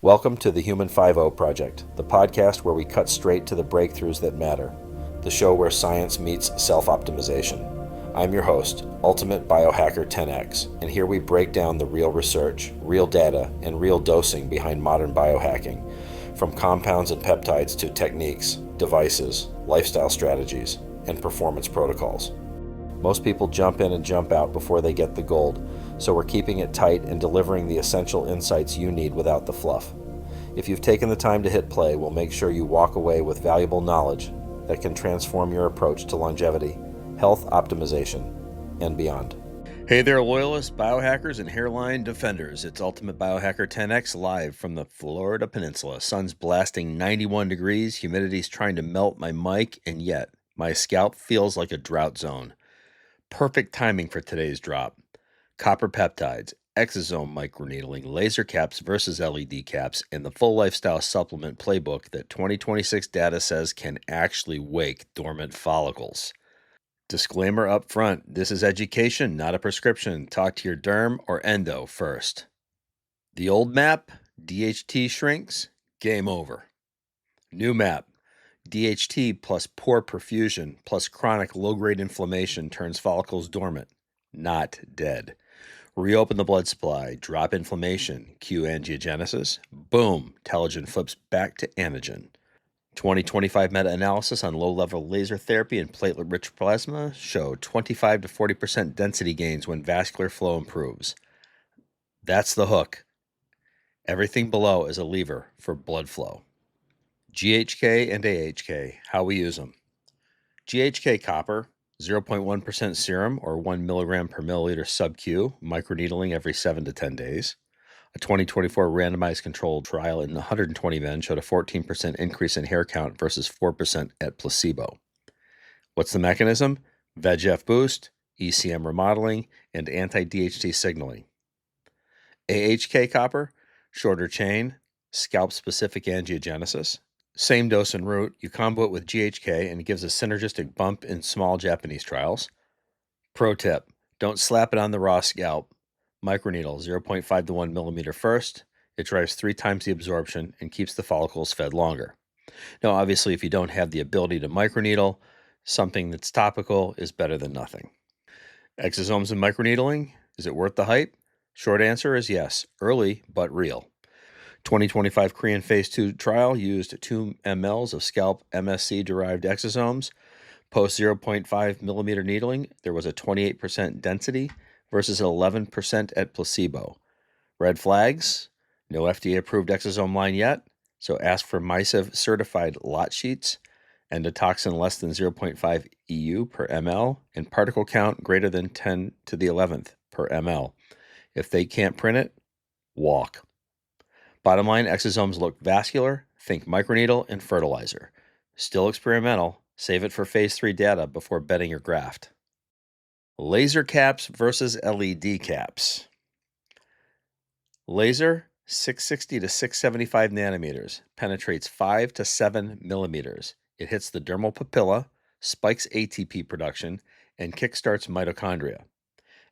Welcome to the Human 5.0 Project, the podcast where we cut straight to the breakthroughs that matter, the show where science meets self-optimization. I'm your host, Ultimate Biohacker 10X, and here we break down the real research, real data, and real dosing behind modern biohacking, from compounds and peptides to techniques, devices, lifestyle strategies, and performance protocols. Most people jump in and jump out before they get the gold, so we're keeping it tight and delivering the essential insights you need without the fluff. If you've taken the time to hit play, we'll make sure you walk away with valuable knowledge that can transform your approach to longevity, health optimization, and beyond. Hey there, loyalists, biohackers, and hairline defenders. It's Ultimate Biohacker 10X live from the Florida Peninsula. Sun's blasting 91 degrees, humidity's trying to melt my mic, and yet my scalp feels like a drought zone. Perfect timing for today's drop. Copper peptides, exosome microneedling, laser caps versus LED caps, and the full lifestyle supplement playbook that 2026 data says can actually wake dormant follicles. Disclaimer up front, this is education, not a prescription. Talk to your derm or endo first. The old map, DHT shrinks, game over. New map, DHT plus poor perfusion plus chronic low-grade inflammation turns follicles dormant, not dead. Reopen the blood supply, drop inflammation, cue angiogenesis, boom, telogen flips back to anagen. 2025 meta-analysis on low-level laser therapy and platelet-rich plasma show 25 to 40% density gains when vascular flow improves. That's the hook. Everything below is a lever for blood flow. GHK and AHK, how we use them. GHK copper, 0.1% serum or 1 milligram per milliliter sub-Q, microneedling every 7 to 10 days. A 2024 randomized controlled trial in 120 men showed a 14% increase in hair count versus 4% at placebo. What's the mechanism? VEGF boost, ECM remodeling, and anti-DHT signaling. AHK copper, shorter chain, scalp-specific angiogenesis. Same dose and route, you combo it with GHK and it gives a synergistic bump in small Japanese trials. Pro tip, don't slap it on the raw scalp. Microneedle, 0.5 to 1 millimeter first. It drives 3 times the absorption and keeps the follicles fed longer. Now, obviously, if you don't have the ability to microneedle, something that's topical is better than nothing. Exosomes and microneedling, is it worth the hype? Short answer is yes, early but real. 2025 Korean Phase 2 trial used 2 mLs of scalp MSC-derived exosomes. Post 0.5 millimeter needling, there was a 28% density versus 11% at placebo. Red flags, no FDA-approved exosome line yet, so ask for MySiv certified lot sheets, endotoxin less than 0.5 EU per ml, and particle count greater than 10 to the 11th per ml. If they can't print it, walk. Bottom line, exosomes look vascular, think microneedle and fertilizer. Still experimental, save it for phase 3 data before betting your graft. Laser caps versus LED caps. Laser, 660 to 675 nanometers, penetrates 5 to 7 millimeters. It hits the dermal papilla, spikes ATP production, and kickstarts mitochondria.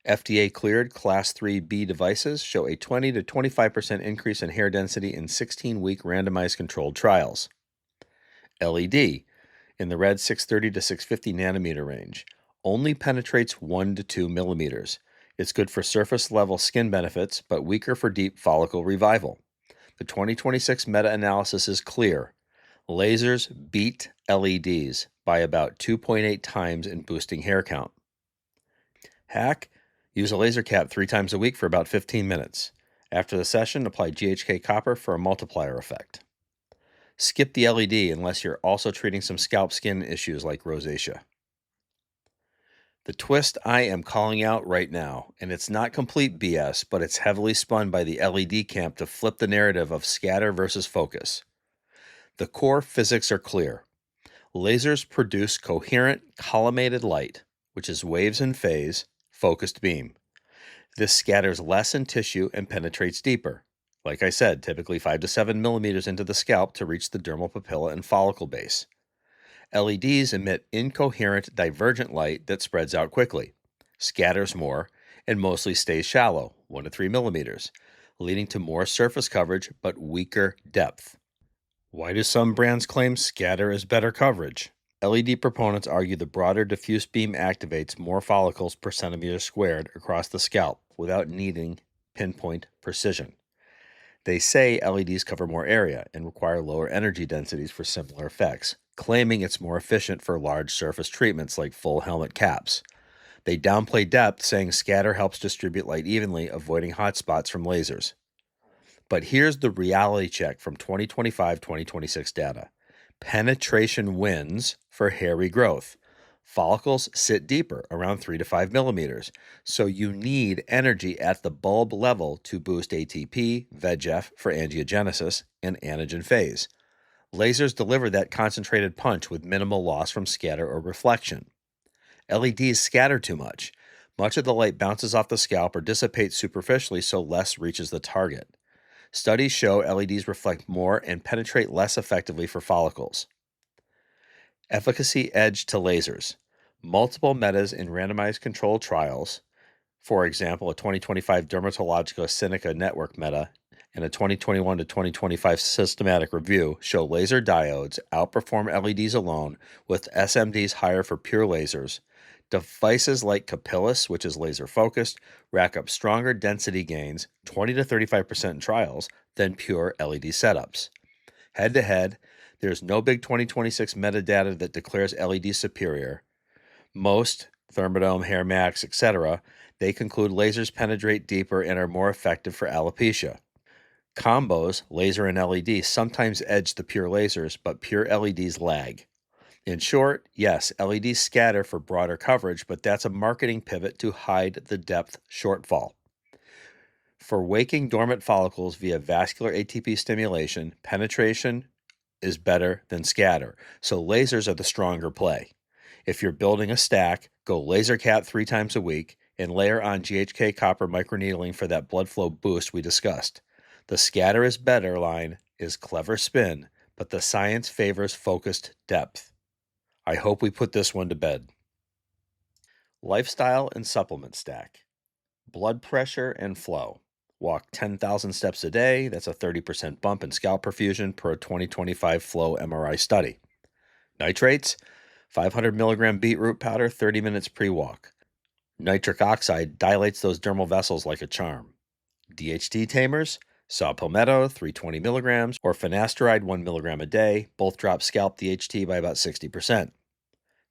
FDA-cleared Class 3B devices show a 20 to 25% increase in hair density in 16-week randomized controlled trials. LED, in the red 630 to 650 nanometer range, only penetrates 1 to 2 millimeters. It's good for surface-level skin benefits, but weaker for deep follicle revival. The 2026 meta-analysis is clear. Lasers beat LEDs by about 2.8 times in boosting hair count. Hack, use a laser cap 3 times a week for about 15 minutes. After the session, apply GHK copper for a multiplier effect. Skip the LED unless you're also treating some scalp skin issues like rosacea. The twist I am calling out right now, and it's not complete BS, but it's heavily spun by the LED camp to flip the narrative of scatter versus focus. The core physics are clear. Lasers produce coherent collimated light, which is waves in phase, focused beam. This scatters less in tissue and penetrates deeper. Like I said, typically 5 to 7 millimeters into the scalp to reach the dermal papilla and follicle base. LEDs emit incoherent divergent light that spreads out quickly, scatters more, and mostly stays shallow, 1 to 3 millimeters, leading to more surface coverage but weaker depth. Why do some brands claim scatter is better coverage? LED proponents argue the broader diffuse beam activates more follicles per centimeter squared across the scalp without needing pinpoint precision. They say LEDs cover more area and require lower energy densities for similar effects, claiming it's more efficient for large surface treatments like full helmet caps. They downplay depth, saying scatter helps distribute light evenly, avoiding hotspots from lasers. But here's the reality check from 2025-2026 data. Penetration wins for hair regrowth. Follicles sit deeper, around 3 to 5 millimeters, so you need energy at the bulb level to boost ATP, VEGF for angiogenesis, and anagen phase. Lasers deliver that concentrated punch with minimal loss from scatter or reflection. LEDs scatter too much. Much of the light bounces off the scalp or dissipates superficially, so less reaches the target. Studies show LEDs reflect more and penetrate less effectively for follicles. Efficacy edge to lasers. Multiple metas in randomized controlled trials, for example, a 2025 Dermatologica Sinica Network meta and a 2021 to 2025 systematic review, show laser diodes outperform LEDs alone, with SMDs higher for pure lasers. Devices like Capillus, which is laser focused, rack up stronger density gains, 20 to 35% in trials, than pure LED setups. Head to head, there's no big 2026 metadata that declares LED superior. Most, Thermadome, Hair Max, etc., they conclude lasers penetrate deeper and are more effective for alopecia. Combos, laser and LED, sometimes edge the pure lasers, but pure LEDs lag. In short, yes, LEDs scatter for broader coverage, but that's a marketing pivot to hide the depth shortfall. For waking dormant follicles via vascular ATP stimulation, penetration is better than scatter, so lasers are the stronger play. If you're building a stack, go laser cap 3 times a week and layer on GHK copper microneedling for that blood flow boost we discussed. The scatter is better line is clever spin, but the science favors focused depth. I hope we put this one to bed. Lifestyle and supplement stack. Blood pressure and flow. Walk 10,000 steps a day. That's a 30% bump in scalp perfusion per a 2025 flow MRI study. Nitrates. 500 milligram beetroot powder, 30 minutes pre-walk. Nitric oxide dilates those dermal vessels like a charm. DHT tamers. Saw palmetto, 320 milligrams, or finasteride, 1 milligram a day. Both drop scalp DHT by about 60%.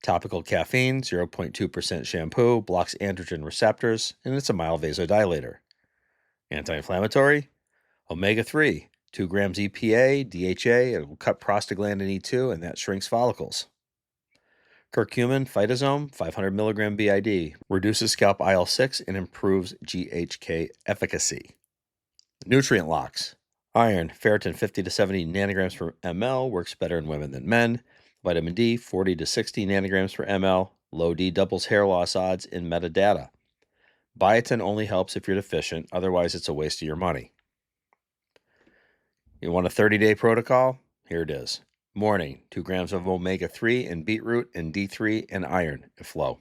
Topical caffeine, 0.2% shampoo, blocks androgen receptors, and it's a mild vasodilator. Anti-inflammatory, omega-3, 2 grams EPA, DHA, it will cut prostaglandin E2, and that shrinks follicles. Curcumin phytosome, 500 milligram BID, reduces scalp IL-6 and improves GHK efficacy. Nutrient locks. Iron, ferritin 50 to 70 nanograms per ml, works better in women than men. Vitamin D, 40 to 60 nanograms per ml. Low D doubles hair loss odds in metadata. Biotin only helps if you're deficient, otherwise it's a waste of your money. You want a 30-day protocol? Here it is. Morning, 2 grams of omega-3 and beetroot and D3 and iron and flow.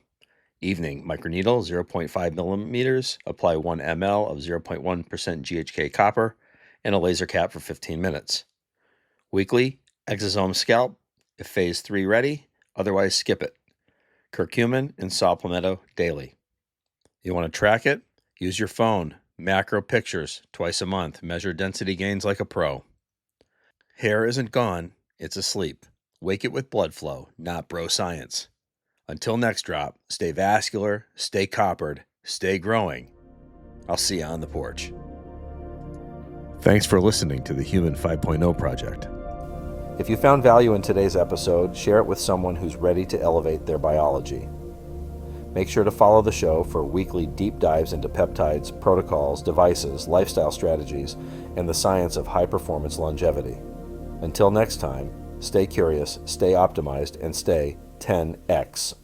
Evening, microneedle, 0.5 millimeters, apply 1 ml of 0.1% GHK copper, and a laser cap for 15 minutes. Weekly, Exosomes scalp, if phase 3 ready, otherwise skip it. Curcumin and saw palmetto daily. You want to track it? Use your phone, macro pictures, twice a month, measure density gains like a pro. Hair isn't gone, it's asleep. Wake it with blood flow, not bro science. Until next drop, stay vascular, stay coppered, stay growing. I'll see you on the porch. Thanks for listening to the Human 5.0 Project. If you found value in today's episode, share it with someone who's ready to elevate their biology. Make sure to follow the show for weekly deep dives into peptides, protocols, devices, lifestyle strategies, and the science of high-performance longevity. Until next time, stay curious, stay optimized, and stay 10x.